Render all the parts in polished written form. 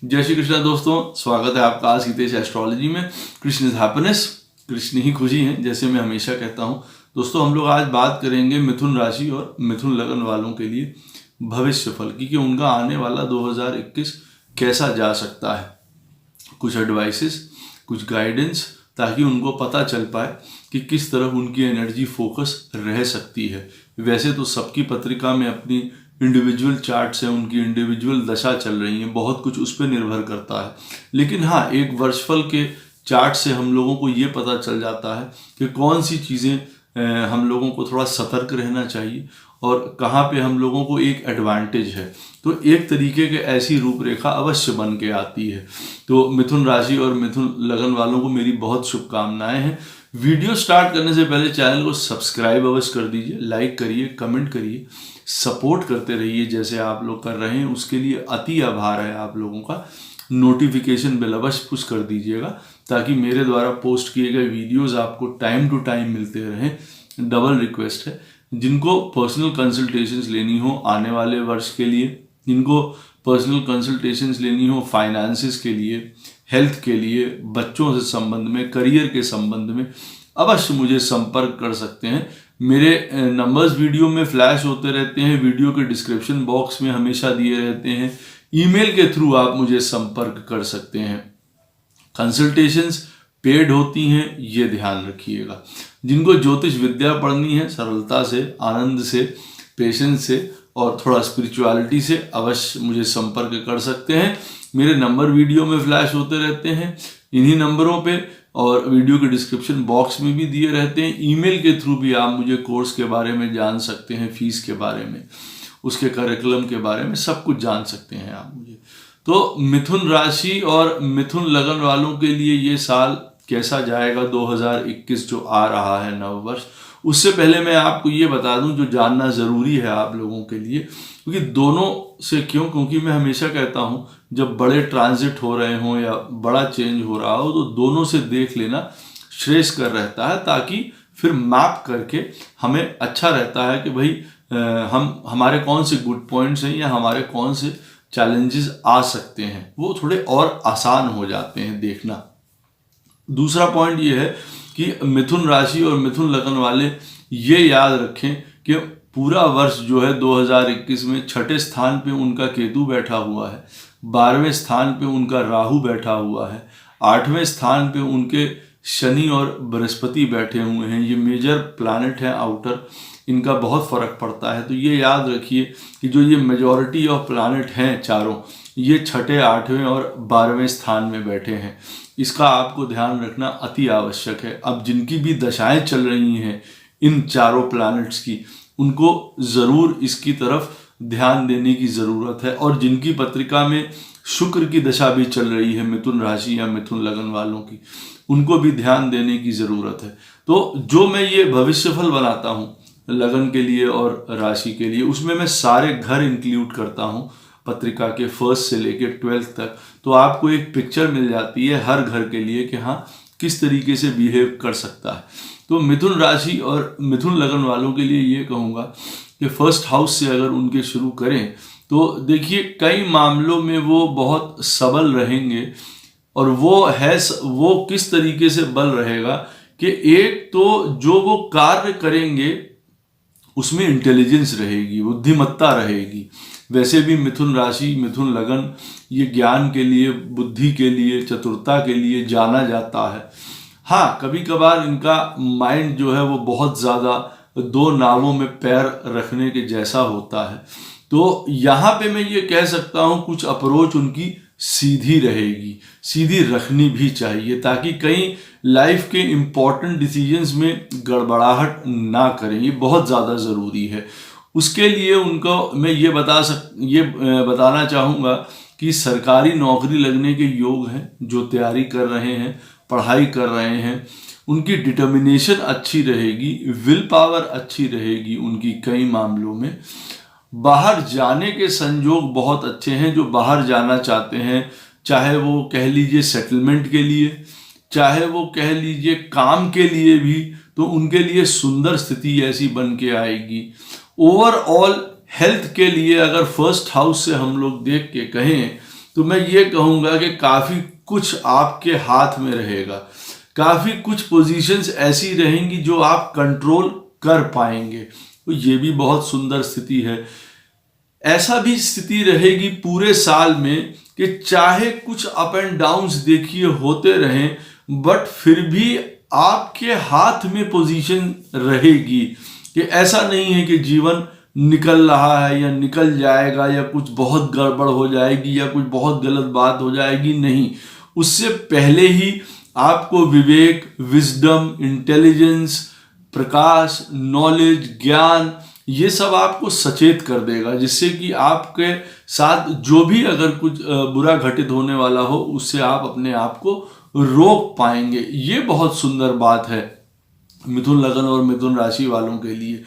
जय श्री कृष्णा दोस्तों, स्वागत है आपका आज की तेज एस्ट्रोलॉजी में। कृष्ण इज हैप्पीनेस, कृष्ण ही खुशी है, जैसे मैं हमेशा कहता हूँ। दोस्तों, हम लोग आज बात करेंगे मिथुन राशि और मिथुन लगन वालों के लिए भविष्य फल की, कि उनका आने वाला 2021 कैसा जा सकता है। कुछ एडवाइसेस, कुछ गाइडेंस, ताकि उनको पता चल पाए कि किस तरह उनकी एनर्जी फोकस रह सकती है। वैसे तो सबकी पत्रिका में अपनी इंडिविजुअल चार्ट्स हैं, उनकी इंडिविजुअल दशा चल रही है, बहुत कुछ उस पर निर्भर करता है। लेकिन हाँ, एक वर्षफल के चार्ट से हम लोगों को ये पता चल जाता है कि कौन सी चीज़ें हम लोगों को थोड़ा सतर्क रहना चाहिए और कहाँ पे हम लोगों को एक एडवांटेज है। तो एक तरीके के ऐसी रूपरेखा अवश्य बन के आती है। तो मिथुन राशि और मिथुन लगन वालों को मेरी बहुत शुभकामनाएं हैं। वीडियो स्टार्ट करने से पहले चैनल को सब्सक्राइब अवश्य कर दीजिए, लाइक करिए, कमेंट करिए, सपोर्ट करते रहिए जैसे आप लोग कर रहे हैं। उसके लिए अति आभार है आप लोगों का। नोटिफिकेशन बेल अवश्य पुश कर दीजिएगा ताकि मेरे द्वारा पोस्ट किए गए वीडियोस आपको टाइम टू टाइम मिलते रहें। डबल रिक्वेस्ट है, जिनको पर्सनल कंसल्टेशंस लेनी हो आने वाले वर्ष के लिए, जिनको पर्सनल कंसल्टेशंस लेनी हो फाइनेंसिस के लिए, हेल्थ के लिए, बच्चों से संबंध में, करियर के संबंध में, अवश्य मुझे संपर्क कर सकते हैं। मेरे नंबर्स वीडियो में फ्लैश होते रहते हैं, वीडियो के डिस्क्रिप्शन बॉक्स में हमेशा दिए रहते हैं। ईमेल के थ्रू आप मुझे संपर्क कर सकते हैं। कंसल्टेशंस पेड होती हैं, ये ध्यान रखिएगा। जिनको ज्योतिष विद्या पढ़नी है, सरलता से, आनंद से, पेशेंस से और थोड़ा स्पिरिचुअलिटी से, अवश्य मुझे संपर्क कर सकते हैं। मेरे नंबर वीडियो में फ्लैश होते रहते हैं इन्हीं नंबरों पे, और वीडियो के डिस्क्रिप्शन बॉक्स में भी दिए रहते हैं। ईमेल के थ्रू भी आप मुझे कोर्स के बारे में जान सकते हैं, फीस के बारे में, उसके करिकुलम के बारे में, सब कुछ जान सकते हैं आप मुझे। तो मिथुन राशि और मिथुन लगन वालों के लिए ये साल कैसा जाएगा 2021 जो आ रहा है नववर्ष, उससे पहले मैं आपको ये बता दूं जो जानना ज़रूरी है आप लोगों के लिए। क्योंकि दोनों से क्योंकि मैं हमेशा कहता हूं, जब बड़े ट्रांजिट हो रहे हों या बड़ा चेंज हो रहा हो, तो दोनों से देख लेना श्रेयस्कर रहता है, ताकि फिर मैप करके हमें अच्छा रहता है कि भाई हमारे कौन से गुड पॉइंट्स हैं या हमारे कौन से चैलेंजेस आ सकते हैं, वो थोड़े और आसान हो जाते हैं देखना। दूसरा पॉइंट ये है कि मिथुन राशि और मिथुन लगन वाले ये याद रखें कि पूरा वर्ष जो है 2021 में 6ठे स्थान पे उनका केतु बैठा हुआ है, 12वें स्थान पे उनका राहु बैठा हुआ है, 8वें स्थान पे उनके शनि और बृहस्पति बैठे हुए हैं। ये मेजर प्लैनेट हैं आउटर, इनका बहुत फर्क पड़ता है। तो ये याद रखिए कि जो ये मेजॉरिटी ऑफ प्लैनेट हैं चारों, ये 6ठे, 8वें और 12वें स्थान में बैठे हैं। इसका आपको ध्यान रखना अति आवश्यक है। अब जिनकी भी दशाएं चल रही हैं इन चारों प्लैनेट्स की, उनको ज़रूर इसकी तरफ ध्यान देने की ज़रूरत है। और जिनकी पत्रिका में शुक्र की दशा भी चल रही है मिथुन राशि या मिथुन लगन वालों की, उनको भी ध्यान देने की ज़रूरत है। तो जो मैं ये भविष्यफल बनाता हूँ लगन के लिए और राशि के लिए, उसमें मैं सारे घर इंक्लूड करता हूँ, पत्रिका के फर्स्ट से लेके 12th तक। तो आपको एक पिक्चर मिल जाती है हर घर के लिए कि हाँ किस तरीके से बिहेव कर सकता है। तो मिथुन राशि और मिथुन लगन वालों के लिए ये कहूँगा कि फर्स्ट हाउस से अगर उनके शुरू करें तो देखिए कई मामलों में वो बहुत सबल रहेंगे। और वो किस तरीके से बल रहेगा कि एक तो जो वो कार्य करेंगे उसमें इंटेलिजेंस रहेगी, बुद्धिमत्ता रहेगी। वैसे भी मिथुन राशि, मिथुन लगन ये ज्ञान के लिए, बुद्धि के लिए, चतुरता के लिए जाना जाता है। हाँ, कभी कभार इनका माइंड जो है वो बहुत ज़्यादा दो नावों में पैर रखने के जैसा होता है। तो यहाँ पे मैं ये कह सकता हूँ कुछ अप्रोच उनकी सीधी रहेगी, सीधी रखनी भी चाहिए, ताकि कहीं लाइफ के इम्पॉर्टेंट डिसीजंस में गड़बड़ाहट ना करें। ये बहुत ज़्यादा ज़रूरी है। उसके लिए उनको मैं ये बताना चाहूँगा कि सरकारी नौकरी लगने के योग हैं, जो तैयारी कर रहे हैं, पढ़ाई कर रहे हैं, उनकी डिटर्मिनेशन अच्छी रहेगी, विल पावर अच्छी रहेगी उनकी। कई मामलों में बाहर जाने के संजोग बहुत अच्छे हैं। जो बाहर जाना चाहते हैं, चाहे वो कह लीजिए सेटलमेंट के लिए, चाहे वो कह लीजिए काम के लिए भी, तो उनके लिए सुंदर स्थिति ऐसी बन के आएगी। ओवरऑल हेल्थ के लिए अगर फर्स्ट हाउस से हम लोग देख के कहें तो मैं ये कहूँगा कि काफ़ी कुछ आपके हाथ में रहेगा, काफ़ी कुछ पोजीशंस ऐसी रहेंगी जो आप कंट्रोल कर पाएंगे। तो ये भी बहुत सुंदर स्थिति है। ऐसा भी स्थिति रहेगी पूरे साल में कि चाहे कुछ अप एंड डाउन्स देखिए होते रहें, बट फिर भी आपके हाथ में पोजीशन रहेगी कि ऐसा नहीं है कि जीवन निकल रहा है या निकल जाएगा या कुछ बहुत गड़बड़ हो जाएगी या कुछ बहुत गलत बात हो जाएगी। नहीं, उससे पहले ही आपको विवेक, विजडम, इंटेलिजेंस, प्रकाश, नॉलेज, ज्ञान, ये सब आपको सचेत कर देगा, जिससे कि आपके साथ जो भी अगर कुछ बुरा घटित होने वाला हो उससे आप अपने आप को रोक पाएंगे। ये बहुत सुंदर बात है मिथुन लगन और मिथुन राशि वालों के लिए।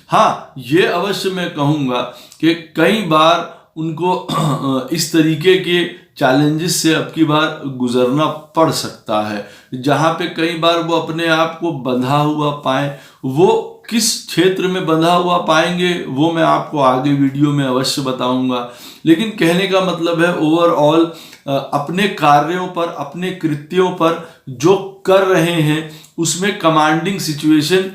हाँ, ये अवश्य मैं कहूँगा कि कई बार उनको इस तरीके के चैलेंजेस से अब की बार गुजरना पड़ सकता है, जहाँ पे कई बार वो अपने आप को बंधा हुआ पाए। वो किस क्षेत्र में बंधा हुआ पाएंगे वो मैं आपको आगे वीडियो में अवश्य बताऊंगा। लेकिन कहने का मतलब है ओवरऑल अपने कार्यों पर, अपने कृत्यों पर जो कर रहे हैं उसमें कमांडिंग सिचुएशन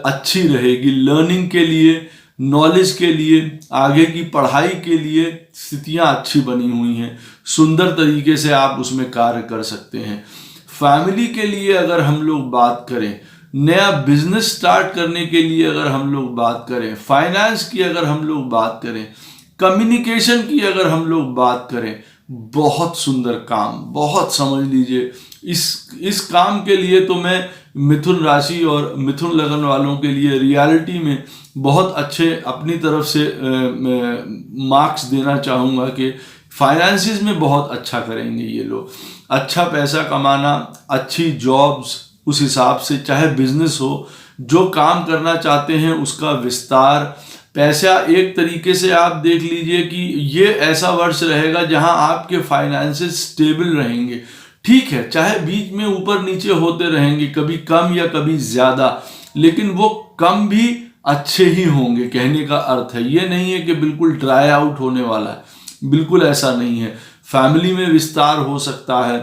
अच्छी रहेगी। लर्निंग के लिए, नॉलेज के लिए, आगे की पढ़ाई के लिए स्थितियां अच्छी बनी हुई हैं। सुंदर तरीके से आप उसमें कार्य कर सकते हैं। फैमिली के लिए अगर हम लोग बात करें, नया बिजनेस स्टार्ट करने के लिए अगर हम लोग बात करें, फाइनेंस की अगर हम लोग बात करें, कम्युनिकेशन की अगर हम लोग बात करें, बहुत सुंदर काम, बहुत समझ लीजिए इस काम के लिए तो मैं मिथुन राशि और मिथुन लगन वालों के लिए रियलिटी में बहुत अच्छे अपनी तरफ से मार्क्स देना चाहूँगा कि फाइनेंसिस में बहुत अच्छा करेंगे ये लोग। अच्छा पैसा कमाना, अच्छी जॉब्स, उस हिसाब से चाहे बिजनेस हो, जो काम करना चाहते हैं उसका विस्तार, पैसा एक तरीके से आप देख लीजिए कि ये ऐसा वर्ष रहेगा जहां आपके फाइनेंसेस स्टेबल रहेंगे। ठीक है, चाहे बीच में ऊपर नीचे होते रहेंगे, कभी कम या कभी ज्यादा, लेकिन वो कम भी अच्छे ही होंगे। कहने का अर्थ है ये नहीं है कि बिल्कुल ड्राई आउट होने वाला है, बिल्कुल ऐसा नहीं है। फैमिली में विस्तार हो सकता है,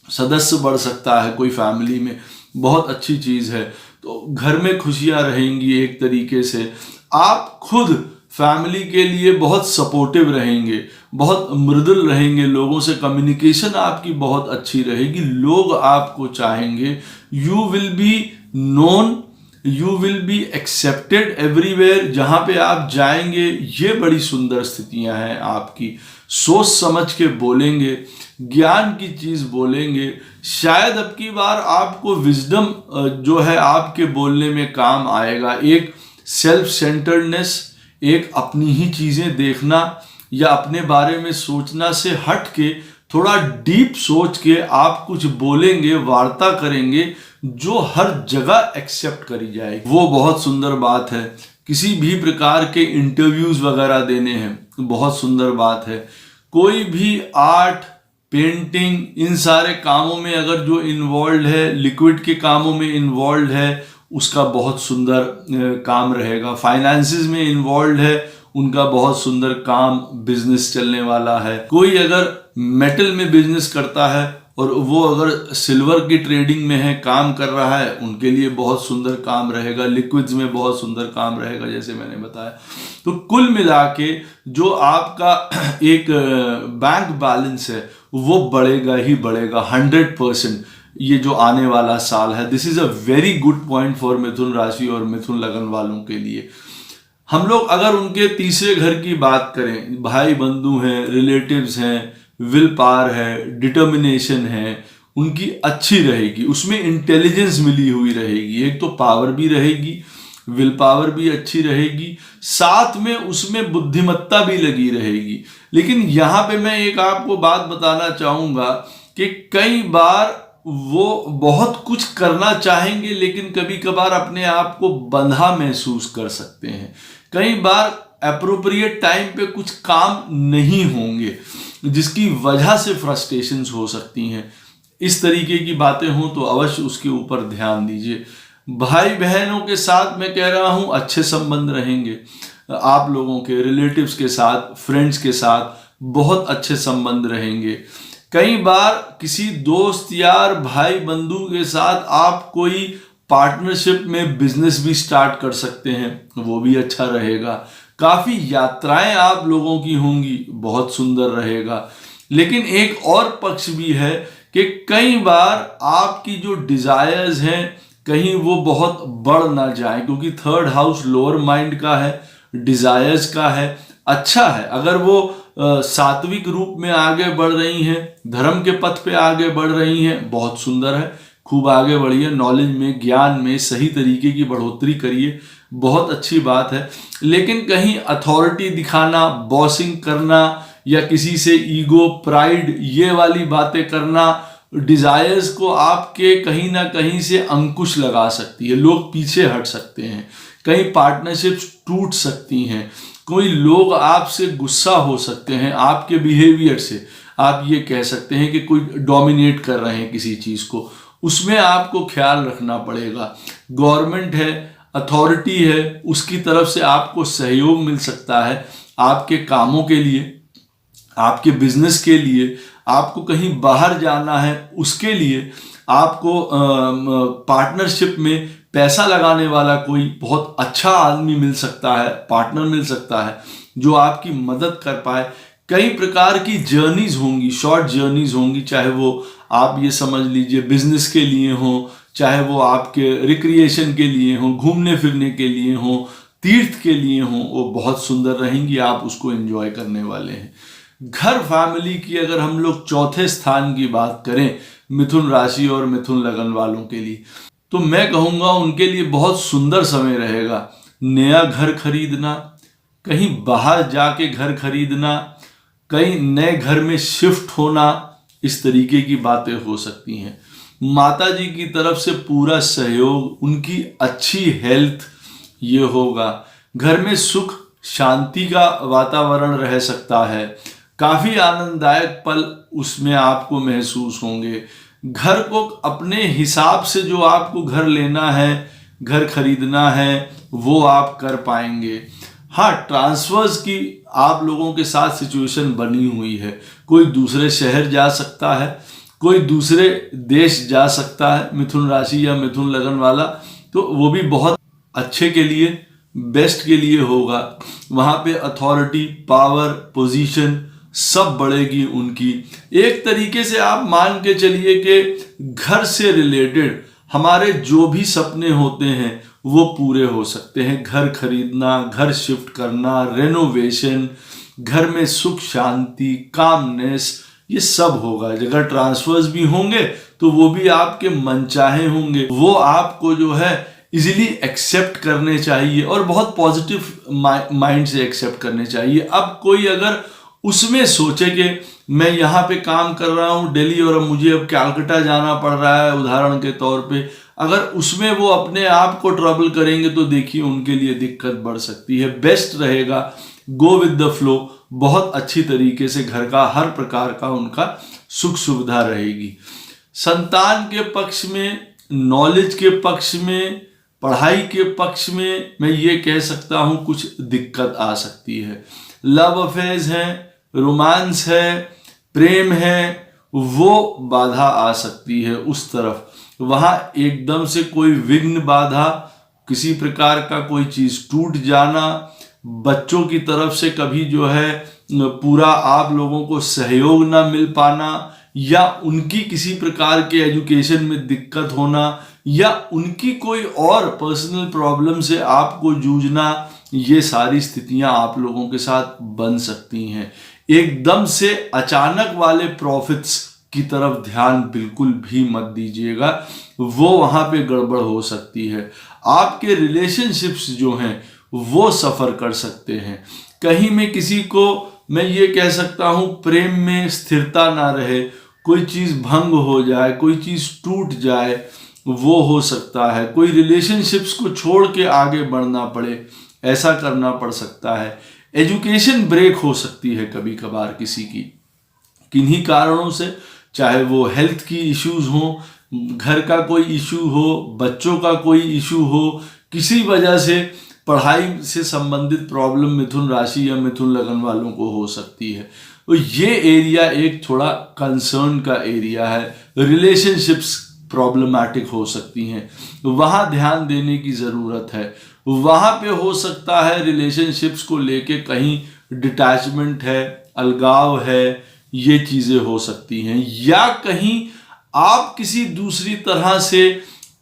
सदस्य बढ़ सकता है कोई फैमिली में, बहुत अच्छी चीज है। तो घर में खुशियां रहेंगी। एक तरीके से आप खुद फैमिली के लिए बहुत सपोर्टिव रहेंगे, बहुत मृदुल रहेंगे, लोगों से कम्युनिकेशन आपकी बहुत अच्छी रहेगी, लोग आपको चाहेंगे। You will be known, you will be accepted everywhere, जहां पे आप जाएंगे। ये बड़ी सुंदर स्थितियां हैं आपकी। सोच समझ के बोलेंगे, ज्ञान की चीज बोलेंगे। शायद अब की बार आपको विजडम जो है आपके बोलने में काम आएगा। एक सेल्फ सेंटर्डनेस, एक अपनी ही चीजें देखना या अपने बारे में सोचना से हट के थोड़ा डीप सोच के आप कुछ बोलेंगे, वार्ता करेंगे जो हर जगह एक्सेप्ट करी जाएगी। वो बहुत सुंदर बात है। किसी भी प्रकार के इंटरव्यूज वगैरह देने हैं, बहुत सुंदर बात है। कोई भी आर्ट, पेंटिंग, इन सारे कामों में अगर जो इन्वॉल्व है, लिक्विड के कामों में इन्वॉल्व है, उसका बहुत सुंदर काम रहेगा। फाइनेंसिस में इन्वॉल्व है, उनका बहुत सुंदर काम, बिजनेस चलने वाला है। कोई अगर मेटल में बिजनेस करता है और वो अगर सिल्वर की ट्रेडिंग में है, काम कर रहा है, उनके लिए बहुत सुंदर काम रहेगा। लिक्विड्स में बहुत सुंदर काम रहेगा, जैसे मैंने बताया। तो कुल मिला के जो आपका एक बैंक बैलेंस है वो बढ़ेगा ही बढ़ेगा 100%। ये जो आने वाला साल है, this is a very good point for मिथुन राशि और मिथुन लगन वालों के लिए। हम लोग अगर उनके तीसरे घर की बात करें, भाई बंधु हैं, रिलेटिव्स हैं, विल पावर है, डिटर्मिनेशन है, उनकी अच्छी रहेगी। उसमें इंटेलिजेंस मिली हुई रहेगी। एक तो पावर भी रहेगी, विल पावर भी अच्छी रहेगी, साथ में उसमें बुद्धिमत्ता भी लगी रहेगी। लेकिन यहाँ पे मैं एक आपको बात बताना चाहूँगा कि कई बार वो बहुत कुछ करना चाहेंगे, लेकिन कभी कभार अपने आप को बंधा महसूस कर सकते हैं। कई बार एप्रोप्रिएट टाइम पे कुछ काम नहीं होंगे, जिसकी वजह से फ्रस्ट्रेशंस हो सकती हैं। इस तरीके की बातें हों तो अवश्य उसके ऊपर ध्यान दीजिए। भाई बहनों के साथ मैं कह रहा हूं अच्छे संबंध रहेंगे आप लोगों के, रिलेटिव्स के साथ, फ्रेंड्स के साथ बहुत अच्छे संबंध रहेंगे। कई बार किसी दोस्त यार भाई बंधु के साथ आप कोई पार्टनरशिप में बिजनेस भी स्टार्ट कर सकते हैं, वो भी अच्छा रहेगा। काफी यात्राएं आप लोगों की होंगी, बहुत सुंदर रहेगा। लेकिन एक और पक्ष भी है कि कई बार आपकी जो डिजायर्स हैं कहीं वो बहुत बढ़ ना जाए, क्योंकि थर्ड हाउस लोअर माइंड का है, डिजायर्स का है। अच्छा है अगर वो सात्विक रूप में आगे बढ़ रही हैं, धर्म के पथ पे आगे बढ़ रही हैं, बहुत सुंदर है, खूब आगे बढ़िए, नॉलेज में ज्ञान में सही तरीके की बढ़ोतरी करिए, बहुत अच्छी बात है। लेकिन कहीं अथॉरिटी दिखाना, बॉसिंग करना या किसी से ईगो प्राइड ये वाली बातें करना डिजायर्स को आपके कहीं ना कहीं से अंकुश लगा सकती है, लोग पीछे हट सकते हैं, कई पार्टनरशिप्स टूट सकती हैं, कोई लोग आपसे गुस्सा हो सकते हैं, आपके बिहेवियर से आप ये कह सकते हैं कि कोई डोमिनेट कर रहे हैं किसी चीज को, उसमें आपको ख्याल रखना पड़ेगा। गवर्नमेंट है, अथॉरिटी है, उसकी तरफ से आपको सहयोग मिल सकता है आपके कामों के लिए, आपके बिजनेस के लिए, आपको कहीं बाहर जाना है उसके लिए, आपको पार्टनरशिप में पैसा लगाने वाला कोई बहुत अच्छा आदमी मिल सकता है, पार्टनर मिल सकता है जो आपकी मदद कर पाए। कई प्रकार की जर्नीज होंगी, शॉर्ट जर्नीज होंगी, चाहे वो आप ये समझ लीजिए बिजनेस के लिए हो, चाहे वो आपके रिक्रिएशन के लिए हो, घूमने फिरने के लिए हो, तीर्थ के लिए हो, वो बहुत सुंदर रहेंगी, आप उसको एंजॉय करने वाले हैं। घर फैमिली की अगर हम लोग चौथे स्थान की बात करें मिथुन राशि और मिथुन लगन वालों के लिए, तो मैं कहूँगा उनके लिए बहुत सुंदर समय रहेगा। नया घर खरीदना, कहीं बाहर जाके घर खरीदना, कहीं नए घर में शिफ्ट होना, इस तरीके की बातें हो सकती हैं। माता जी की तरफ से पूरा सहयोग, उनकी अच्छी हेल्थ ये होगा। घर में सुख शांति का वातावरण रह सकता है, काफी आनंददायक पल उसमें आपको महसूस होंगे। घर को अपने हिसाब से जो आपको घर लेना है, घर खरीदना है, वो आप कर पाएंगे। हाँ, ट्रांसफर्स की आप लोगों के साथ सिचुएशन बनी हुई है, कोई दूसरे शहर जा सकता है, कोई दूसरे देश जा सकता है मिथुन राशि या मिथुन लगन वाला, तो वो भी बहुत अच्छे के लिए, बेस्ट के लिए होगा। वहां पे अथॉरिटी, पावर, पोजीशन सब बढ़ेगी उनकी। एक तरीके से आप मान के चलिए कि घर से रिलेटेड हमारे जो भी सपने होते हैं वो पूरे हो सकते हैं। घर खरीदना, घर शिफ्ट करना, रेनोवेशन, घर में सुख शांति, कामनेस, ये सब होगा। अगर ट्रांसफर्स भी होंगे तो वो भी आपके मनचाहे होंगे, वो आपको जो है इजीली एक्सेप्ट करने चाहिए और बहुत पॉजिटिव माइंड से एक्सेप्ट करने चाहिए। अब कोई अगर उसमें सोचे कि मैं यहाँ पे काम कर रहा हूँ दिल्ली और मुझे अब कैलकाटा जाना पड़ रहा है उदाहरण के तौर पे, अगर उसमें वो अपने आप को ट्रबल करेंगे तो देखिए उनके लिए दिक्कत बढ़ सकती है। बेस्ट रहेगा गो विद द फ्लो, बहुत अच्छी तरीके से घर का हर प्रकार का उनका सुख सुविधा रहेगी। संतान के पक्ष में, नॉलेज के पक्ष में, पढ़ाई के पक्ष में मैं ये कह सकता हूँ कुछ दिक्कत आ सकती है। लव अफेयर्स हैं, रोमांस है, प्रेम है, वो बाधा आ सकती है उस तरफ। वहां एकदम से कोई विघ्न बाधा, किसी प्रकार का कोई चीज टूट जाना, बच्चों की तरफ से कभी जो है पूरा आप लोगों को सहयोग ना मिल पाना, या उनकी किसी प्रकार के एजुकेशन में दिक्कत होना, या उनकी कोई और पर्सनल प्रॉब्लम से आपको जूझना, ये सारी स्थितियां आप लोगों के साथ बन सकती हैं। एकदम से अचानक वाले प्रॉफिट्स की तरफ ध्यान बिल्कुल भी मत दीजिएगा, वो वहां पे गड़बड़ हो सकती है। आपके रिलेशनशिप्स जो हैं वो सफर कर सकते हैं। कहीं में किसी को मैं ये कह सकता हूं प्रेम में स्थिरता ना रहे, कोई चीज भंग हो जाए, कोई चीज टूट जाए, वो हो सकता है। कोई रिलेशनशिप्स को छोड़ के आगे बढ़ना पड़े, ऐसा करना पड़ सकता है। एजुकेशन ब्रेक हो सकती है कभी कभार किसी की, किन्हीं कारणों से, चाहे वो हेल्थ की इश्यूज हो, घर का कोई इशू हो, बच्चों का कोई इशू हो, किसी वजह से पढ़ाई से संबंधित प्रॉब्लम मिथुन राशि या मिथुन लगन वालों को हो सकती है। तो ये एरिया एक थोड़ा कंसर्न का एरिया है। रिलेशनशिप्स प्रॉब्लमैटिक हो सकती हैं, वहाँ ध्यान देने की ज़रूरत है। वहाँ पे हो सकता है रिलेशनशिप्स को लेके कहीं डिटैचमेंट है, अलगाव है, ये चीज़ें हो सकती हैं। या कहीं आप किसी दूसरी तरह से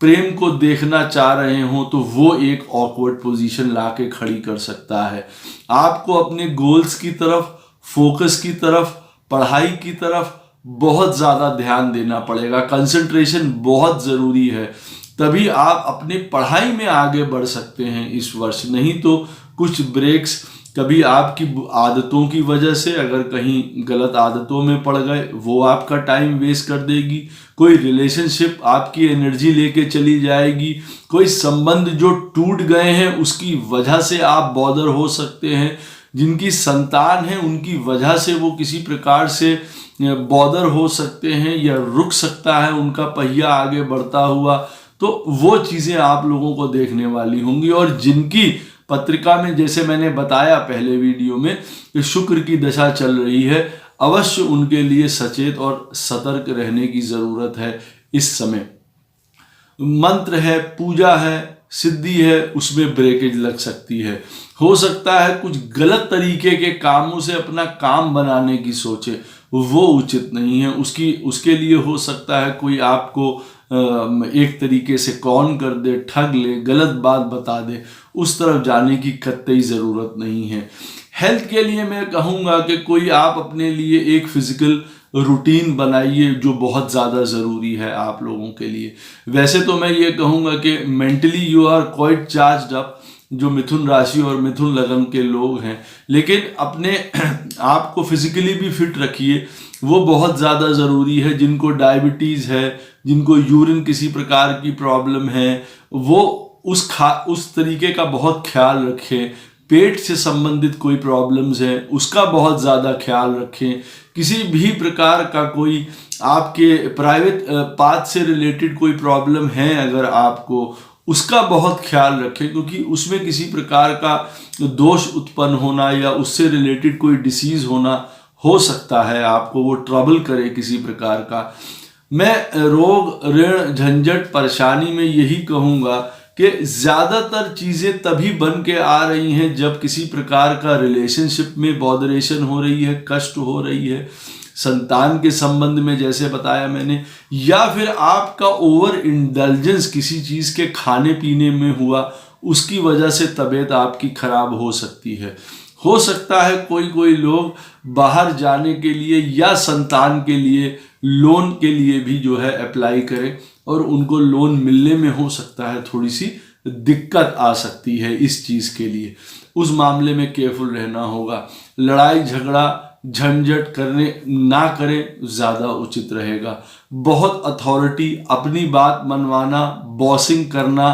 प्रेम को देखना चाह रहे हो तो वो एक ऑकवर्ड पोजीशन लाके खड़ी कर सकता है। आपको अपने गोल्स की तरफ, फोकस की तरफ, पढ़ाई की तरफ बहुत ज़्यादा ध्यान देना पड़ेगा। कंसंट्रेशन बहुत ज़रूरी है, तभी आप अपनी पढ़ाई में आगे बढ़ सकते हैं इस वर्ष। नहीं तो कुछ ब्रेक्स कभी आपकी आदतों की वजह से, अगर कहीं गलत आदतों में पड़ गए, वो आपका टाइम वेस्ट कर देगी। कोई रिलेशनशिप आपकी एनर्जी लेके चली जाएगी। कोई संबंध जो टूट गए हैं उसकी वजह से आप बॉदर हो सकते हैं। जिनकी संतान है उनकी वजह से वो किसी प्रकार से बॉदर हो सकते हैं या रुक सकता है उनका पहिया आगे बढ़ता हुआ। तो वो चीज़ें आप लोगों को देखने वाली होंगी। और जिनकी पत्रिका में, जैसे मैंने बताया पहले वीडियो में, कि शुक्र की दशा चल रही है, अवश्य उनके लिए सचेत और सतर्क रहने की ज़रूरत है इस समय। मंत्र है, पूजा है, सिद्धि है, उसमें ब्रेकेज लग सकती है। हो सकता है कुछ गलत तरीके के कामों से अपना काम बनाने की सोचे, वो उचित नहीं है। उसके लिए हो सकता है कोई आपको एक तरीके से कॉन कर दे, ठग ले, गलत बात बता दे। उस तरफ जाने की कतई ज़रूरत नहीं है। हेल्थ के लिए मैं कहूँगा कि कोई आप अपने लिए एक फिजिकल रूटीन बनाइए जो बहुत ज़्यादा ज़रूरी है आप लोगों के लिए। वैसे तो मैं ये कहूँगा कि mentally you are quite charged up, जो मिथुन राशि और मिथुन लगन के लोग हैं, लेकिन अपने आप को फिजिकली भी फिट रखिए, वो बहुत ज़्यादा ज़रूरी है। जिनको डायबिटीज़ है, जिनको यूरिन किसी प्रकार की प्रॉब्लम है, वो उस तरीके का बहुत ख्याल रखें। पेट से संबंधित कोई प्रॉब्लम्स है उसका बहुत ज़्यादा ख्याल रखें। किसी भी प्रकार का कोई आपके प्राइवेट पार्ट से रिलेटेड कोई प्रॉब्लम है अगर आपको, उसका बहुत ख्याल रखें, क्योंकि उसमें किसी प्रकार का दोष उत्पन्न होना या उससे रिलेटेड कोई डिसीज़ होना हो सकता है, आपको वो ट्रबल करे किसी प्रकार का। मैं रोग, ऋण, झंझट, परेशानी में यही कहूँगा कि ज़्यादातर चीज़ें तभी बन के आ रही हैं जब किसी प्रकार का रिलेशनशिप में बॉदरेशन हो रही है, कष्ट हो रही है, संतान के संबंध में जैसे बताया मैंने, या फिर आपका ओवर इंडल्जेंस किसी चीज़ के खाने पीने में हुआ, उसकी वजह से तबीयत आपकी खराब हो सकती है। हो सकता है कोई लोग बाहर जाने के लिए या संतान के लिए लोन के लिए भी जो है अप्लाई करें, और उनको लोन मिलने में हो सकता है थोड़ी सी दिक्कत आ सकती है इस चीज़ के लिए। उस मामले में केयरफुल रहना होगा। लड़ाई झगड़ा झंझट ना करें, ज़्यादा उचित रहेगा। बहुत अथॉरिटी, अपनी बात मनवाना, बॉसिंग करना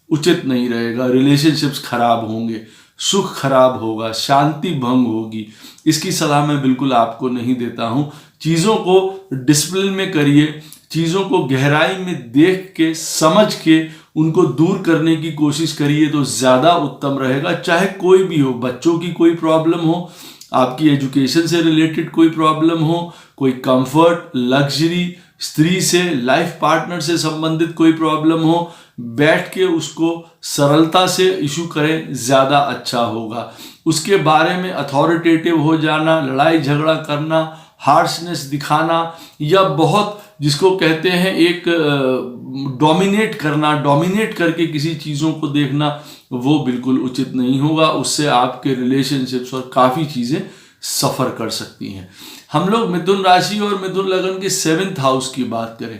उचित नहीं रहेगा। रिलेशनशिप्स खराब होंगे, सुख खराब होगा, शांति भंग होगी। इसकी सलाह मैं बिल्कुल आपको नहीं देता हूँ। चीज़ों को डिसिप्लिन में करिए, चीज़ों को गहराई में देख के, समझ के उनको दूर करने की कोशिश करिए तो ज़्यादा उत्तम रहेगा। चाहे कोई भी हो, बच्चों की कोई प्रॉब्लम हो, आपकी एजुकेशन से रिलेटेड कोई प्रॉब्लम हो, कोई कंफर्ट, लग्जरी, स्त्री से, लाइफ पार्टनर से संबंधित कोई प्रॉब्लम हो, बैठ के उसको सरलता से इशू करें, ज़्यादा अच्छा होगा। उसके बारे में अथॉरिटेटिव हो जाना, लड़ाई झगड़ा करना, हार्शनेस दिखाना, या बहुत जिसको कहते हैं एक डोमिनेट करना, डोमिनेट करके किसी चीज़ों को देखना, वो बिल्कुल उचित नहीं होगा। उससे आपके रिलेशनशिप्स और काफ़ी चीज़ें सफ़र कर सकती हैं। हम लोग मिथुन राशि और मिथुन लगन के 7th हाउस की बात करें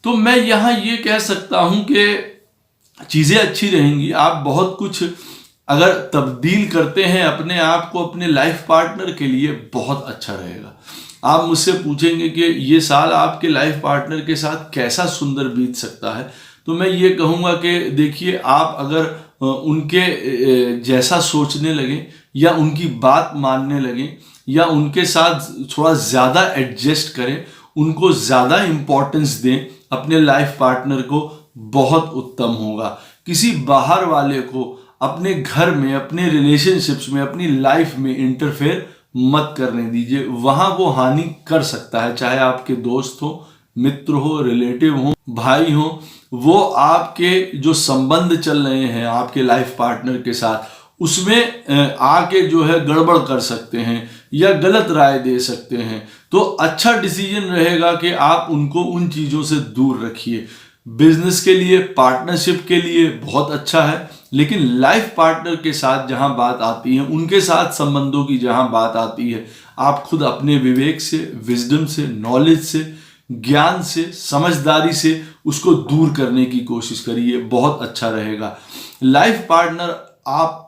तो मैं यहाँ ये कह सकता हूँ कि चीज़ें अच्छी रहेंगी। आप बहुत कुछ अगर तब्दील करते हैं अपने आप को अपने लाइफ पार्टनर के लिए, बहुत अच्छा रहेगा। आप मुझसे पूछेंगे कि ये साल आपके लाइफ पार्टनर के साथ कैसा सुंदर बीत सकता है, तो मैं ये कहूँगा कि देखिए, आप अगर उनके जैसा सोचने लगें या उनकी बात मानने लगें या उनके साथ थोड़ा ज़्यादा एडजस्ट करें, उनको ज़्यादा इम्पोर्टेंस दें अपने लाइफ पार्टनर को, बहुत उत्तम होगा। किसी बाहर वाले को अपने घर में, अपने रिलेशनशिप्स में, अपनी लाइफ में इंटरफेयर मत करने दीजिए। वहां वो हानि कर सकता है, चाहे आपके दोस्त हो, मित्र हो, रिलेटिव हो, भाई हो। वो आपके जो संबंध चल रहे हैं आपके लाइफ पार्टनर के साथ, उसमें आके जो है गड़बड़ कर सकते हैं या गलत राय दे सकते हैं। तो अच्छा डिसीजन रहेगा कि आप उनको उन चीज़ों से दूर रखिए। बिजनेस के लिए, पार्टनरशिप के लिए बहुत अच्छा है, लेकिन लाइफ पार्टनर के साथ जहां बात आती है, उनके साथ संबंधों की जहां बात आती है, आप खुद अपने विवेक से, विजडम से, नॉलेज से, ज्ञान से, समझदारी से उसको दूर करने की कोशिश करिए, बहुत अच्छा रहेगा। लाइफ पार्टनर आप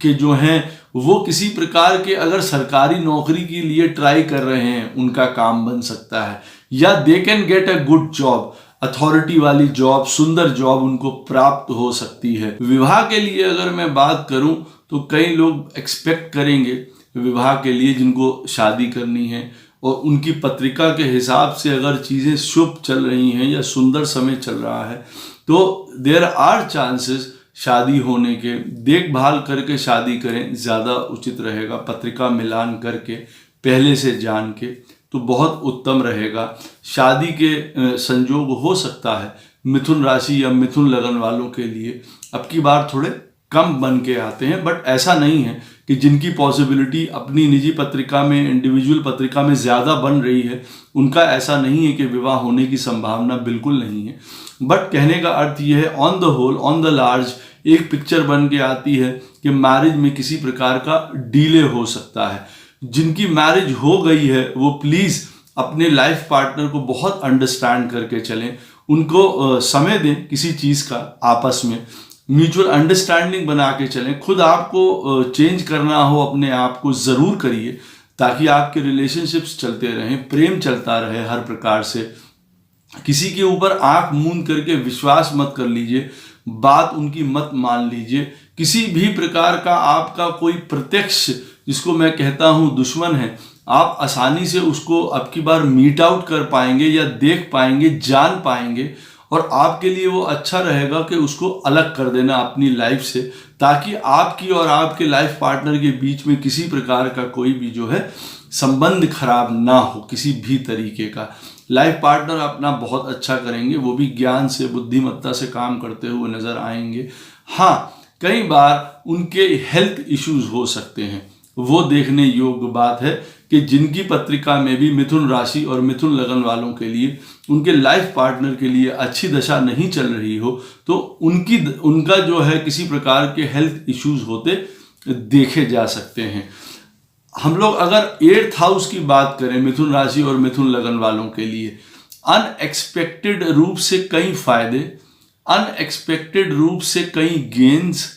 के जो हैं वो किसी प्रकार के अगर सरकारी नौकरी के लिए ट्राई कर रहे हैं, उनका काम बन सकता है, या they can get a good job, authority वाली जॉब, सुंदर जॉब उनको प्राप्त हो सकती है। विवाह के लिए अगर मैं बात करूं तो कई लोग एक्सपेक्ट करेंगे विवाह के लिए, जिनको शादी करनी है, और उनकी पत्रिका के हिसाब से अगर चीज़ें शुभ चल रही हैं या सुंदर समय चल रहा है, तो देयर आर चांसेस शादी होने के। देखभाल करके शादी करें, ज़्यादा उचित रहेगा। पत्रिका मिलान करके, पहले से जान के, तो बहुत उत्तम रहेगा। शादी के संजोग हो सकता है मिथुन राशि या मिथुन लगन वालों के लिए अब की बार थोड़े कम बन के आते हैं, बट ऐसा नहीं है कि जिनकी पॉसिबिलिटी अपनी निजी पत्रिका में, इंडिविजुअल पत्रिका में ज़्यादा बन रही है, उनका ऐसा नहीं है कि विवाह होने की संभावना बिल्कुल नहीं है। बट कहने का अर्थ यह है, on the whole, on the large एक पिक्चर बन के आती है कि मैरिज में किसी प्रकार का डिले हो सकता है। जिनकी मैरिज हो गई है वो प्लीज़ अपने लाइफ पार्टनर को बहुत अंडरस्टैंड करके चलें, उनको समय दें किसी चीज़ का, आपस में म्यूचुअल अंडरस्टैंडिंग बना के चलें। खुद आपको चेंज करना हो अपने आप को, ज़रूर करिए, ताकि आपके रिलेशनशिप्स चलते रहें, प्रेम चलता रहे हर प्रकार से। किसी के ऊपर आंख मूंद करके विश्वास मत कर लीजिए, बात उनकी मत मान लीजिए। किसी भी प्रकार का आपका कोई प्रत्यक्ष, जिसको मैं कहता हूं दुश्मन है, आप आसानी से उसको अब की बार मीट आउट कर पाएंगे या देख पाएंगे, जान पाएंगे, और आपके लिए वो अच्छा रहेगा कि उसको अलग कर देना अपनी लाइफ से, ताकि आपकी और आपके लाइफ पार्टनर के बीच में किसी प्रकार का कोई भी जो है संबंध खराब ना हो किसी भी तरीके का। लाइफ पार्टनर अपना बहुत अच्छा करेंगे, वो भी ज्ञान से, बुद्धिमत्ता से काम करते हुए नजर आएंगे। हाँ, कई बार उनके हेल्थ इश्यूज हो सकते हैं, वो देखने योग्य बात है कि जिनकी पत्रिका में भी मिथुन राशि और मिथुन लगन वालों के लिए उनके लाइफ पार्टनर के लिए अच्छी दशा नहीं चल रही हो, तो उनका जो है किसी प्रकार के हेल्थ इश्यूज होते देखे जा सकते हैं। हम लोग अगर 8th हाउस की बात करें मिथुन राशि और मिथुन लगन वालों के लिए, अनएक्सपेक्टेड रूप से कई फायदे, अनएक्सपेक्टेड रूप से कई गेन्स,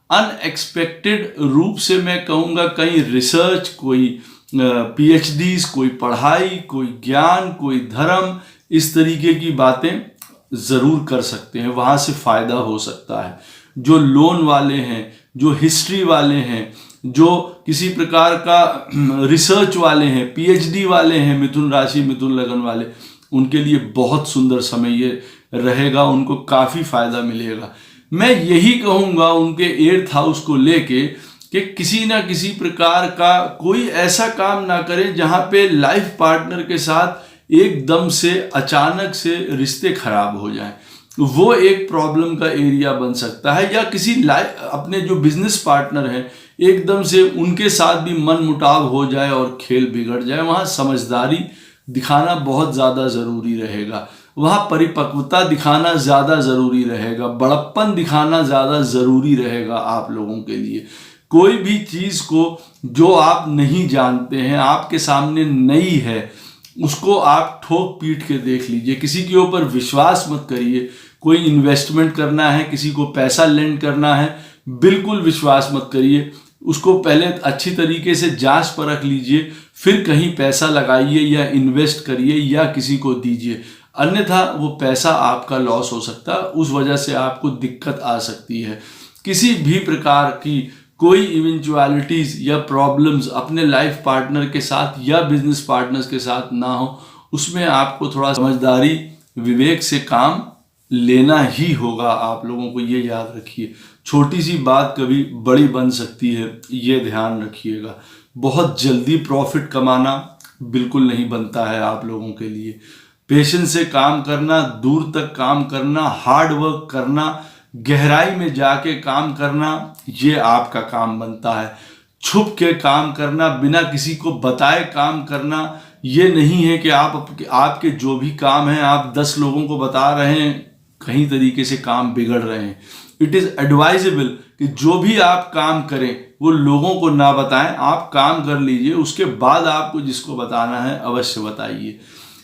अनएक्सपेक्टेड रूप से मैं कहूँगा कई रिसर्च, कोई PhDs, कोई पढ़ाई, कोई ज्ञान, कोई धर्म, इस तरीके की बातें ज़रूर कर सकते हैं, वहाँ से फ़ायदा हो सकता है। जो लोन वाले हैं, जो हिस्ट्री वाले हैं, जो किसी प्रकार का रिसर्च वाले हैं, PhD वाले हैं, मिथुन राशि मिथुन लगन वाले, उनके लिए बहुत सुंदर समय ये रहेगा, उनको काफ़ी फायदा मिलेगा। मैं यही कहूँगा उनके 8th हाउस को लेके कि किसी ना किसी प्रकार का कोई ऐसा काम ना करें जहाँ पे लाइफ पार्टनर के साथ एकदम से अचानक से रिश्ते खराब हो जाएं। वो एक प्रॉब्लम का एरिया बन सकता है। या किसी अपने जो बिजनेस पार्टनर हैं एकदम से उनके साथ भी मन मुटाव हो जाए और खेल बिगड़ जाए, वहाँ समझदारी दिखाना बहुत ज़्यादा ज़रूरी रहेगा, वहाँ परिपक्वता दिखाना ज़्यादा ज़रूरी रहेगा, बड़प्पन दिखाना ज़्यादा ज़रूरी रहेगा आप लोगों के लिए। कोई भी चीज़ को जो आप नहीं जानते हैं, आपके सामने नई है, उसको आप ठोक पीट के देख लीजिए। किसी के ऊपर विश्वास मत करिए। कोई इन्वेस्टमेंट करना है, किसी को पैसा लेंड करना है, बिल्कुल विश्वास मत करिए। उसको पहले अच्छी तरीके से जांच परख लीजिए, फिर कहीं पैसा लगाइए या इन्वेस्ट करिए या किसी को दीजिए, अन्यथा वो पैसा आपका लॉस हो सकता है, उस वजह से आपको दिक्कत आ सकती है। किसी भी प्रकार की कोई इवेंचुअलिटीज़ या प्रॉब्लम्स अपने लाइफ पार्टनर के साथ या बिजनेस पार्टनर्स के साथ ना हो, उसमें आपको थोड़ा समझदारी, विवेक से काम लेना ही होगा। आप लोगों को ये याद रखिए, छोटी सी बात कभी बड़ी बन सकती है, ये ध्यान रखिएगा। बहुत जल्दी प्रॉफिट कमाना बिल्कुल नहीं बनता है आप लोगों के लिए। पेशेंस से काम करना, दूर तक काम करना, हार्ड वर्क करना, गहराई में जाके काम करना, ये आपका काम बनता है। छुप के काम करना, बिना किसी को बताए काम करना, ये नहीं है कि आपके जो भी काम है आप 10 लोगों को बता रहे हैं, कहीं तरीके से काम बिगड़ रहे हैं। इट इज़ एडवाइजेबल कि जो भी आप काम करें वो लोगों को ना बताएं, आप काम कर लीजिए, उसके बाद आपको जिसको बताना है अवश्य बताइए।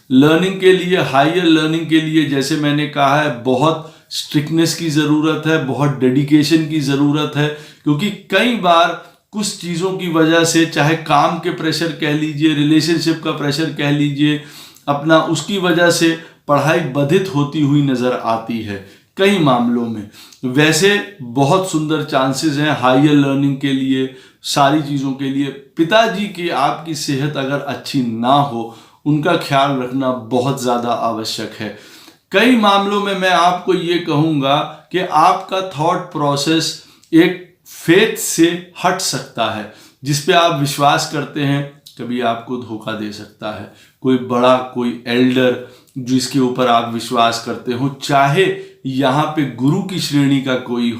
लर्निंग के लिए, हायर लर्निंग के लिए, जैसे मैंने कहा है, बहुत स्ट्रिक्टनेस की ज़रूरत है, बहुत डेडिकेशन की ज़रूरत है, क्योंकि कई बार कुछ चीज़ों की वजह से, चाहे काम के प्रेशर कह लीजिए, रिलेशनशिप का प्रेशर कह लीजिए, अपना उसकी वजह से पढ़ाई बाधित होती हुई नज़र आती है कई मामलों में। वैसे बहुत सुंदर चांसेस हैं हायर लर्निंग के लिए, सारी चीज़ों के लिए। पिताजी की आपकी सेहत अगर अच्छी ना हो, उनका ख्याल रखना बहुत ज़्यादा आवश्यक है। कई मामलों में मैं आपको ये कहूँगा कि आपका थॉट प्रोसेस एक फेथ से हट सकता है। जिस पे आप विश्वास करते हैं कभी आपको धोखा दे सकता है। कोई बड़ा, कोई एल्डर जिसके ऊपर आप विश्वास करते हो, चाहे यहाँ पे गुरु की श्रेणी का कोई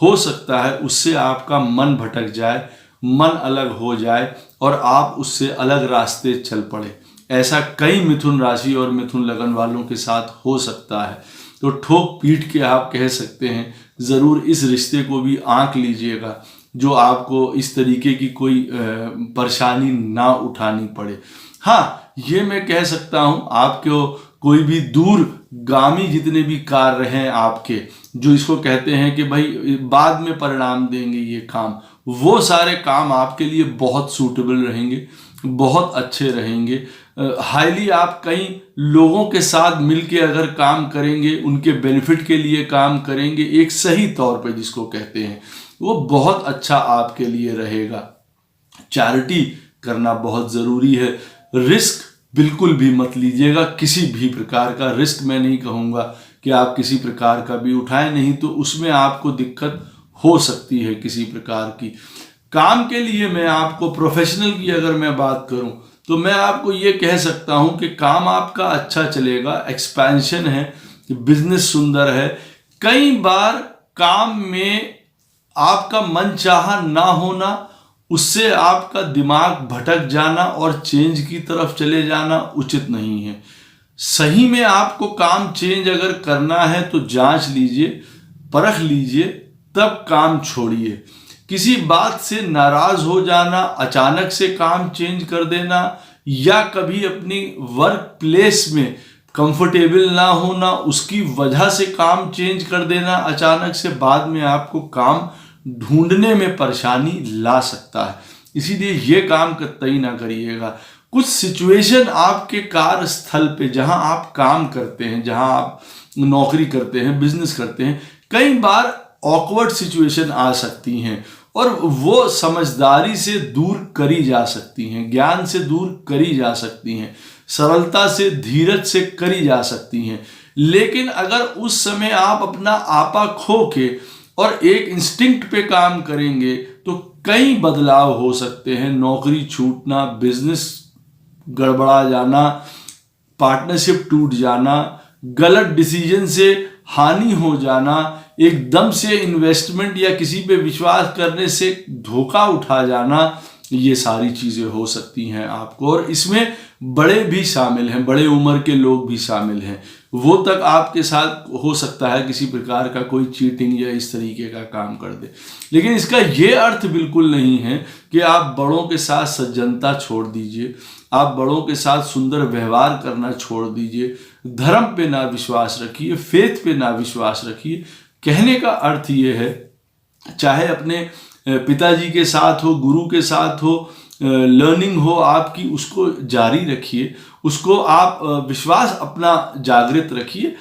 हो सकता है उससे आपका मन भटक जाए, मन अलग हो जाए और आप उससे अलग रास्ते चल पड़े। ऐसा कई मिथुन राशि और मिथुन लगन वालों के साथ हो सकता है। तो ठोक पीट के आप कह सकते हैं, ज़रूर इस रिश्ते को भी आंक लीजिएगा जो आपको इस तरीके की कोई परेशानी ना उठानी पड़े। हाँ, ये मैं कह सकता हूँ, आपको कोई भी दूरगामी जितने भी कार्य हैं आपके, जो इसको कहते हैं कि भाई बाद में परिणाम देंगे ये काम, वो सारे काम आपके लिए बहुत सूटेबल रहेंगे, बहुत अच्छे रहेंगे। हाईली आप कई लोगों के साथ मिलके अगर काम करेंगे, उनके बेनिफिट के लिए काम करेंगे एक सही तौर पे जिसको कहते हैं, वो बहुत अच्छा आपके लिए रहेगा। चैरिटी करना बहुत ज़रूरी है। रिस्क बिल्कुल भी मत लीजिएगा, किसी भी प्रकार का रिस्क मैं नहीं कहूँगा कि आप किसी प्रकार का भी उठाएं, नहीं तो उसमें आपको दिक्कत हो सकती है किसी प्रकार की। काम के लिए मैं आपको, प्रोफेशनल की अगर मैं बात करूं तो मैं आपको ये कह सकता हूं कि काम आपका अच्छा चलेगा, एक्सपेंशन है, बिजनेस सुंदर है। कई बार काम में आपका मनचाहा ना होना, उससे आपका दिमाग भटक जाना और चेंज की तरफ चले जाना उचित नहीं है। सही में आपको काम चेंज अगर करना है तो जांच लीजिए, परख लीजिए, तब काम छोड़िए। किसी बात से नाराज हो जाना, अचानक से काम चेंज कर देना, या कभी अपनी वर्क प्लेस में कंफर्टेबल ना होना, उसकी वजह से काम चेंज कर देना अचानक से, बाद में आपको काम ढूंढने में परेशानी ला सकता है। इसीलिए ये काम कतई ना करिएगा। कुछ सिचुएशन आपके कार्यस्थल पे, जहां आप काम करते हैं, जहां आप नौकरी करते हैं, बिजनेस करते हैं, कई बार ऑकवर्ड सिचुएशन आ सकती हैं और वो समझदारी से दूर करी जा सकती हैं, ज्ञान से दूर करी जा सकती हैं, सरलता से, धीरज से करी जा सकती हैं। लेकिन अगर उस समय आप अपना आपा खो के और एक इंस्टिंक्ट पे काम करेंगे तो कई बदलाव हो सकते हैं। नौकरी छूटना, बिजनेस गड़बड़ा जाना, पार्टनरशिप टूट जाना, गलत डिसीजन से हानि हो जाना, एकदम से इन्वेस्टमेंट या किसी पे विश्वास करने से धोखा उठा जाना, ये सारी चीज़ें हो सकती हैं आपको। और इसमें बड़े भी शामिल हैं, बड़े उम्र के लोग भी शामिल हैं। वो तक आपके साथ हो सकता है किसी प्रकार का कोई चीटिंग या इस तरीके का काम कर दे। लेकिन इसका ये अर्थ बिल्कुल नहीं है कि आप बड़ों के साथ सज्जनता छोड़ दीजिए, आप बड़ों के साथ सुंदर व्यवहार करना छोड़ दीजिए, धर्म पे ना विश्वास रखिए, फेथ पे ना विश्वास रखिए। कहने का अर्थ ये है, चाहे अपने पिताजी के साथ हो, गुरु के साथ हो, लर्निंग हो आपकी, उसको जारी रखिए, उसको आप विश्वास अपना जागृत रखिए,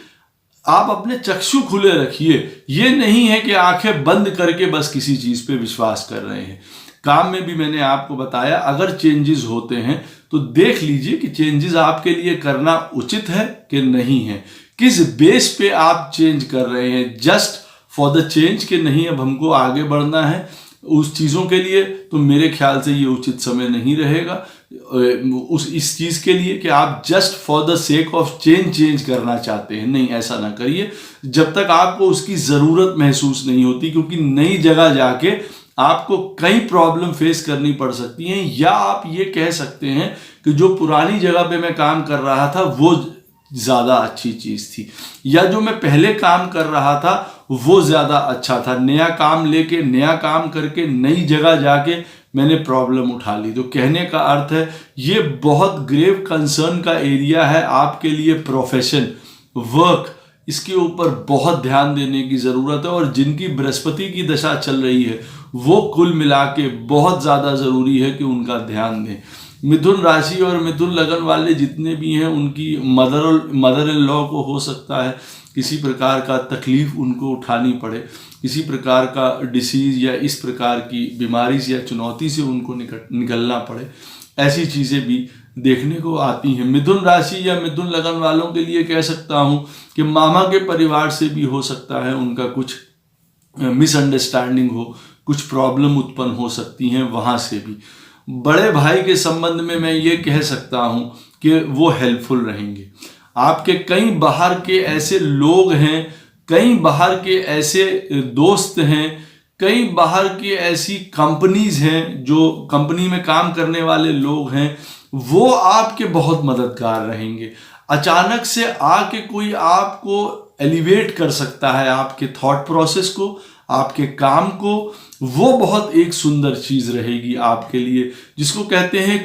आप अपने चक्षु खुले रखिए। ये नहीं है कि आंखें बंद करके बस किसी चीज़ पे विश्वास कर रहे हैं। काम में भी मैंने आपको बताया, अगर चेंजेस होते हैं तो देख लीजिए कि चेंजेस आपके लिए करना उचित है कि नहीं है, किस बेस पे आप चेंज कर रहे हैं। जस्ट फॉर द चेंज के नहीं, अब हमको आगे बढ़ना है, उस चीज़ों के लिए, तो मेरे ख्याल से ये उचित समय नहीं रहेगा इस चीज़ के लिए कि आप just for the sake of change करना चाहते हैं। नहीं, ऐसा ना करिए जब तक आपको उसकी ज़रूरत महसूस नहीं होती, क्योंकि नई जगह जाके आपको कई प्रॉब्लम फेस करनी पड़ सकती हैं। या आप ये कह सकते हैं कि जो पुरानी जगह पे मैं काम कर रहा था वो ज़्यादा अच्छी चीज़ थी, या जो मैं पहले काम कर रहा था वो ज़्यादा अच्छा था। नया काम लेके, नया काम करके, नई जगह जाके मैंने प्रॉब्लम उठा ली। तो कहने का अर्थ है ये बहुत ग्रेव कंसर्न का एरिया है आपके लिए। प्रोफेशन, वर्क, इसके ऊपर बहुत ध्यान देने की ज़रूरत है। और जिनकी बृहस्पति की दशा चल रही है वो कुल मिला के बहुत ज़्यादा ज़रूरी है कि उनका ध्यान दें। मिथुन राशि और मिथुन लगन वाले जितने भी हैं उनकी मदर इन लॉ को हो सकता है किसी प्रकार का तकलीफ उनको उठानी पड़े, किसी प्रकार का डिसीज या इस प्रकार की बीमारी या चुनौती से उनको निकलना पड़े। ऐसी चीज़ें भी देखने को आती हैं। मिथुन राशि या मिथुन लगन वालों के लिए कह सकता हूँ कि मामा के परिवार से भी हो सकता है उनका कुछ मिसअंडरस्टैंडिंग हो, कुछ प्रॉब्लम उत्पन्न हो सकती हैं वहाँ से भी। बड़े भाई के संबंध में मैं ये कह सकता हूँ कि वो हेल्पफुल रहेंगे। आपके कई बाहर के ऐसे लोग हैं, कई बाहर के ऐसे दोस्त हैं, कई बाहर की ऐसी कंपनीज हैं, जो कंपनी में काम करने वाले लोग हैं, वो आपके बहुत मददगार रहेंगे। अचानक से आके कोई आपको एलिवेट कर सकता है, आपके थॉट प्रोसेस को, आपके काम को। वो बहुत एक सुंदर चीज रहेगी आपके लिए, जिसको कहते हैं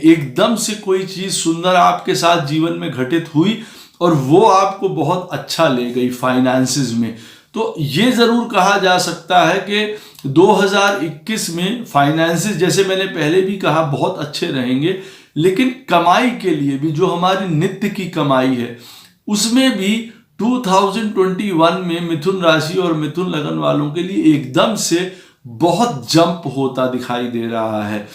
एकदम से कोई चीज सुंदर आपके साथ जीवन में घटित हुई और वो आपको बहुत अच्छा ले गई फाइनेंसेस में। तो ये जरूर कहा जा सकता है कि 2021 में फाइनेंसेस, जैसे मैंने पहले भी कहा, बहुत अच्छे रहेंगे। लेकिन कमाई के लिए भी, जो हमारी नित्य की कमाई है, उसमें भी 2021 में मिथुन राशि और मिथुन लगन वालों के लिए एकदम से बहुत जंप होता दिखाई दे रहा है।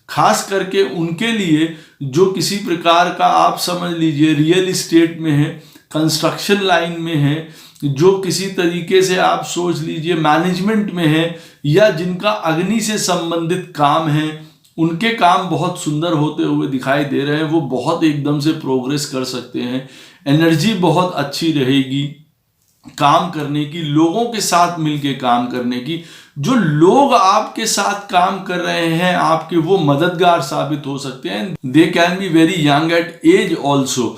खास करके उनके लिए जो किसी प्रकार का, आप समझ लीजिए, रियल इस्टेट में है, कंस्ट्रक्शन लाइन में है, जो किसी तरीके से आप सोच लीजिए मैनेजमेंट में है, या जिनका अग्नि से संबंधित काम है, उनके काम बहुत सुंदर होते हुए दिखाई दे रहे हैं। वो बहुत एकदम से प्रोग्रेस कर सकते हैं। एनर्जी बहुत अच्छी रहेगी काम करने की, लोगों के साथ मिलके काम करने की। जो लोग आपके साथ काम कर रहे हैं आपके, वो मददगार साबित हो सकते हैं। They can be very young at age also.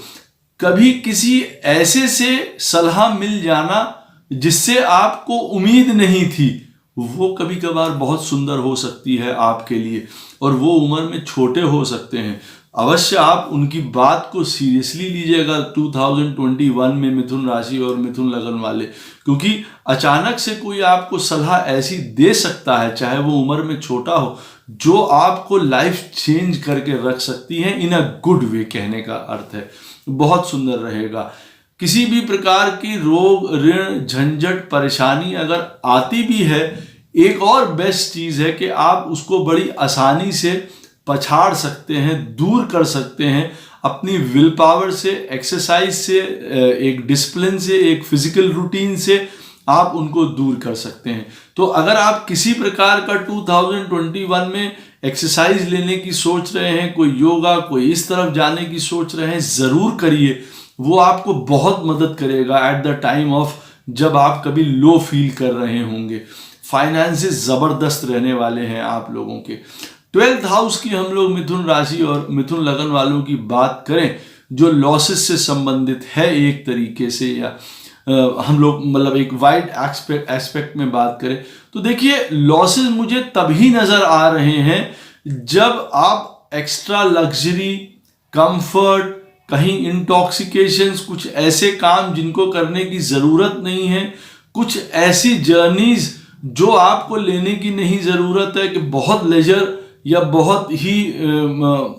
कभी किसी ऐसे से सलाह मिल जाना जिससे आपको उम्मीद नहीं थी, वो कभी कभार बहुत सुंदर हो सकती है आपके लिए, और वो उम्र में छोटे हो सकते हैं। अवश्य आप उनकी बात को सीरियसली लीजिएगा 2021 में मिथुन राशि और मिथुन लगन वाले, क्योंकि अचानक से कोई आपको सलाह ऐसी दे सकता है, चाहे वो उम्र में छोटा हो, जो आपको लाइफ चेंज करके रख सकती है इन अ गुड वे। कहने का अर्थ है बहुत सुंदर रहेगा। किसी भी प्रकार की रोग, ऋण, झंझट, परेशानी अगर आती भी है, एक और बेस्ट चीज है कि आप उसको बड़ी आसानी से पछाड़ सकते हैं, दूर कर सकते हैं अपनी विल पावर से, एक्सरसाइज से, एक डिसिप्लिन से, एक फिजिकल रूटीन से आप उनको दूर कर सकते हैं। तो अगर आप किसी प्रकार का 2021 में एक्सरसाइज लेने की सोच रहे हैं, कोई योगा, कोई इस तरफ जाने की सोच रहे हैं, जरूर करिए। वो आपको बहुत मदद करेगा एट द टाइम ऑफ जब आप कभी लो फील कर रहे होंगे। फाइनेंसेस जबरदस्त रहने वाले हैं आप लोगों के। 12th हाउस की हम लोग मिथुन राशि और मिथुन लगन वालों की बात करें, जो लॉसेस से संबंधित है एक तरीके से, या हम लोग मतलब एक वाइड एस्पेक्ट में बात करें, तो देखिए लॉसेस मुझे तभी नजर आ रहे हैं जब आप एक्स्ट्रा लग्जरी, कंफर्ट, कहीं इंटॉक्सिकेशंस, कुछ ऐसे काम जिनको करने की जरूरत नहीं है, कुछ ऐसी जर्नीज जो आपको लेने की नहीं जरूरत है, कि बहुत लेजर या बहुत ही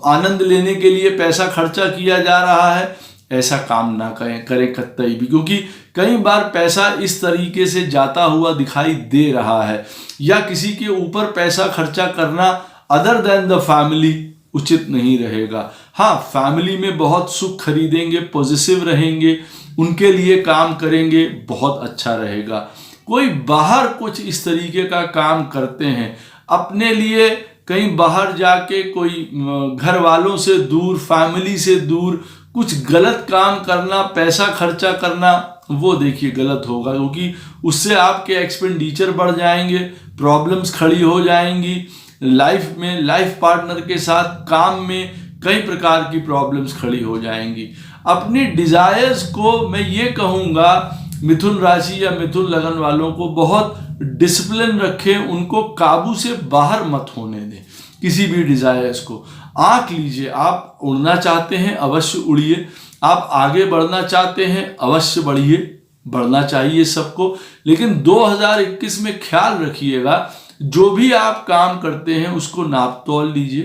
आनंद लेने के लिए पैसा खर्चा किया जा रहा है, ऐसा काम ना करें कतई भी। क्योंकि कई बार पैसा इस तरीके से जाता हुआ दिखाई दे रहा है, या किसी के ऊपर पैसा खर्चा करना अदर देन द फैमिली उचित नहीं रहेगा। हाँ, फैमिली में बहुत सुख खरीदेंगे, पॉजिटिव रहेंगे, उनके लिए काम करेंगे, बहुत अच्छा रहेगा। कोई बाहर कुछ इस तरीके का काम करते हैं, अपने लिए कहीं बाहर जाके कोई घर वालों से दूर, फैमिली से दूर कुछ गलत काम करना, पैसा खर्चा करना, वो देखिए गलत होगा, क्योंकि उससे आपके एक्सपेंडिचर बढ़ जाएंगे, प्रॉब्लम्स खड़ी हो जाएंगी लाइफ में, लाइफ पार्टनर के साथ, काम में कई प्रकार की प्रॉब्लम्स खड़ी हो जाएंगी। अपनी डिजायर्स को मैं ये कहूँगा मिथुन राशि या मिथुन लगन वालों को बहुत डिसिप्लिन रखें, उनको काबू से बाहर मत होने दें किसी भी डिजायर्स को। आंख लीजिए, आप उड़ना चाहते हैं अवश्य उड़िए, आप आगे बढ़ना चाहते हैं अवश्य बढ़िए, बढ़ना चाहिए सबको, लेकिन 2021 में ख्याल रखिएगा जो भी आप काम करते हैं उसको नाप तोल लीजिए,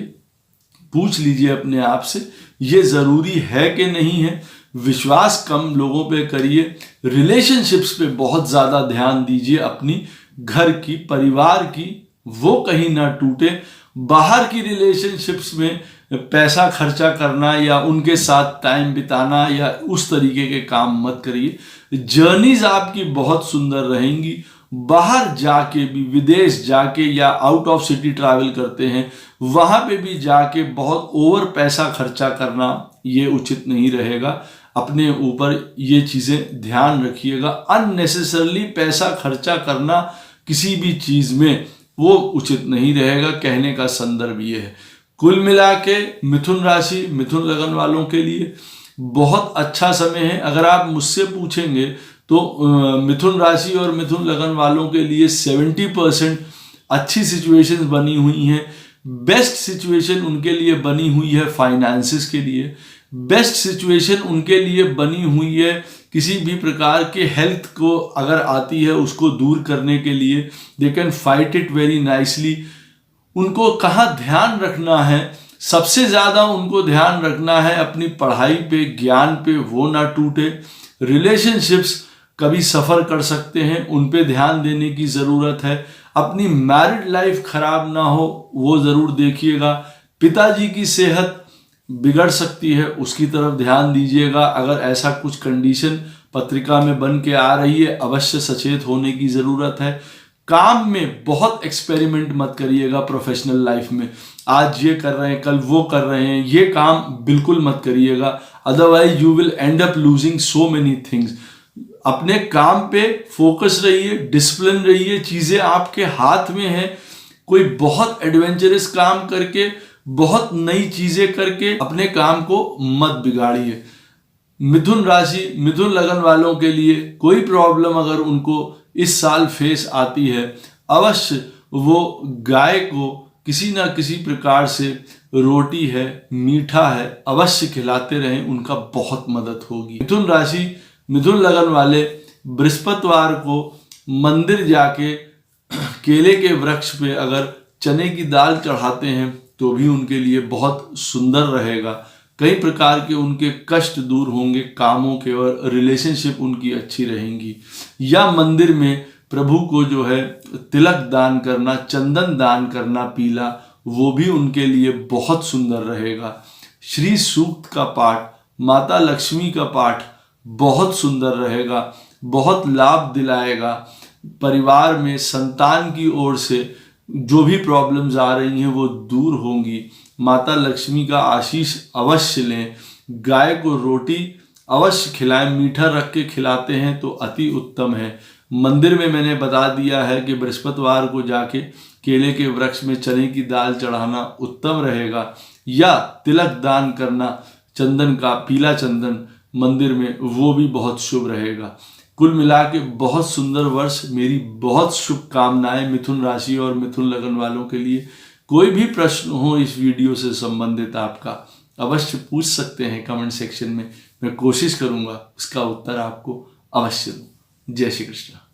पूछ लीजिए अपने आप से ये जरूरी है कि नहीं है। विश्वास कम लोगों पे करिए, रिलेशनशिप्स पे बहुत ज्यादा ध्यान दीजिए, अपनी घर की, परिवार की, वो कहीं ना टूटे। बाहर की रिलेशनशिप्स में पैसा खर्चा करना या उनके साथ टाइम बिताना या उस तरीके के काम मत करिए। जर्नीज आपकी बहुत सुंदर रहेंगी, बाहर जाके भी, विदेश जाके या आउट ऑफ सिटी ट्रैवल करते हैं वहां पे भी जाके बहुत ओवर पैसा खर्चा करना ये उचित नहीं रहेगा। अपने ऊपर ये चीजें ध्यान रखिएगा, अननेसेसरली पैसा खर्चा करना किसी भी चीज में वो उचित नहीं रहेगा, कहने का संदर्भ ये है। कुल मिला के मिथुन राशि, मिथुन लगन वालों के लिए बहुत अच्छा समय है। अगर आप मुझसे पूछेंगे तो मिथुन राशि और मिथुन लगन वालों के लिए 70% अच्छी सिचुएशंस बनी हुई हैं। बेस्ट सिचुएशन उनके लिए बनी हुई है फाइनेंसिस के लिए, बेस्ट सिचुएशन उनके लिए बनी हुई है किसी भी प्रकार के हेल्थ को अगर आती है उसको दूर करने के लिए, they can fight it very nicely. उनको कहाँ ध्यान रखना है, सबसे ज़्यादा उनको ध्यान रखना है अपनी पढ़ाई पे, ज्ञान पे, वो ना टूटे। रिलेशनशिप्स कभी सफ़र कर सकते हैं, उन पे ध्यान देने की ज़रूरत है। अपनी मैरिड लाइफ खराब ना हो वो ज़रूर देखिएगा। पिताजी की सेहत बिगड़ सकती है, उसकी तरफ ध्यान दीजिएगा। अगर ऐसा कुछ कंडीशन पत्रिका में बन के आ रही है अवश्य सचेत होने की ज़रूरत है। काम में बहुत एक्सपेरिमेंट मत करिएगा प्रोफेशनल लाइफ में, आज ये कर रहे हैं कल वो कर रहे हैं, ये काम बिल्कुल मत करिएगा, otherwise you will and up losing so many things. अपने काम पे फोकस रहिए, डिसिप्लिन रहिए, चीज़ें आपके हाथ में हैं। कोई बहुत एडवेंचरस काम करके, बहुत नई चीज़ें करके अपने काम को मत बिगाड़िए। मिथुन राशि, मिथुन लगन वालों के लिए कोई प्रॉब्लम अगर उनको इस साल फेस आती है अवश्य वो गाय को किसी ना किसी प्रकार से रोटी है, मीठा है, अवश्य खिलाते रहें, उनका बहुत मदद होगी। मिथुन राशि, मिथुन लगन वाले बृहस्पतिवार को मंदिर जाके केले के वृक्ष पे अगर चने की दाल चढ़ाते हैं तो भी उनके लिए बहुत सुंदर रहेगा। कई प्रकार के उनके कष्ट दूर होंगे कामों के, और रिलेशनशिप उनकी अच्छी रहेंगी। या मंदिर में प्रभु को जो है तिलक दान करना, चंदन दान करना पीला, वो भी उनके लिए बहुत सुंदर रहेगा। श्री सूक्त का पाठ, माता लक्ष्मी का पाठ बहुत सुंदर रहेगा, बहुत लाभ दिलाएगा। परिवार में संतान की ओर से जो भी प्रॉब्लम्स आ रही हैं वो दूर होंगी। माता लक्ष्मी का आशीष अवश्य लें। गाय को रोटी अवश्य खिलाएं, मीठा रख के खिलाते हैं तो अति उत्तम है। मंदिर में मैंने बता दिया है कि बृहस्पतिवार को जाके केले के वृक्ष में चने की दाल चढ़ाना उत्तम रहेगा, या तिलक दान करना चंदन का, पीला चंदन मंदिर में, वो भी बहुत शुभ रहेगा। कुल मिला के बहुत सुंदर वर्ष, मेरी बहुत शुभकामनाएं मिथुन राशि और मिथुन लगन वालों के लिए। कोई भी प्रश्न हो इस वीडियो से संबंधित आपका अवश्य पूछ सकते हैं कमेंट सेक्शन में, मैं कोशिश करूंगा उसका उत्तर आपको अवश्य दूं। जय श्री कृष्ण।